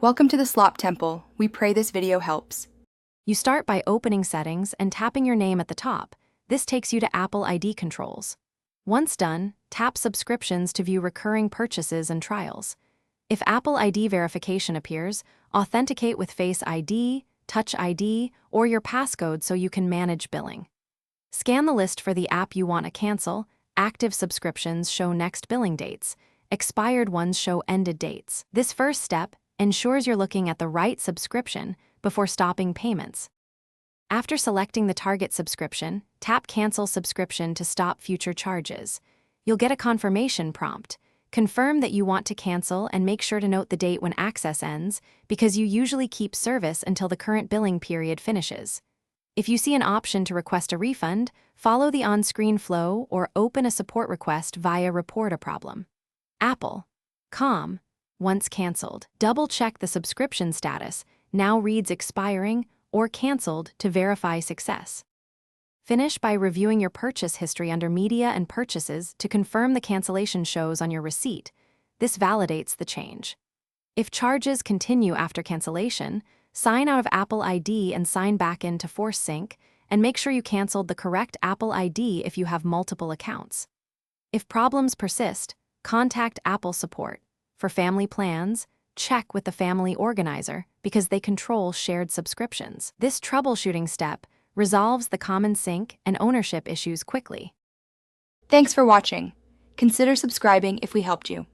Welcome to the Slop Temple. We pray this video helps. You start by opening Settings and tapping your name at the top. This takes you to Apple ID controls. Once done, tap Subscriptions to view recurring purchases and trials. If Apple ID verification appears, authenticate with Face ID, Touch ID, or your passcode so you can manage billing. Scan the list for the app you want to cancel. Active subscriptions show next billing dates. Expired ones show ended dates. This first step ensures you're looking at the right subscription before stopping payments. After selecting the target subscription, tap Cancel Subscription to stop future charges. You'll get a confirmation prompt. Confirm that you want to cancel and make sure to note the date when access ends, because you usually keep service until the current billing period finishes. If you see an option to request a refund, follow the on-screen flow or open a support request via Report a Problem. Apple.com. Once canceled, double-check the subscription status, now reads expiring or canceled to verify success. Finish by reviewing your purchase history under Media and Purchases to confirm the cancellation shows on your receipt. This validates the change. If charges continue after cancellation, sign out of Apple ID and sign back in to force sync, and make sure you canceled the correct Apple ID if you have multiple accounts. If problems persist, contact Apple support. For family plans, check with the family organizer because they control shared subscriptions. This troubleshooting step resolves the common sync and ownership issues quickly. Thanks for watching. Consider subscribing if we helped you.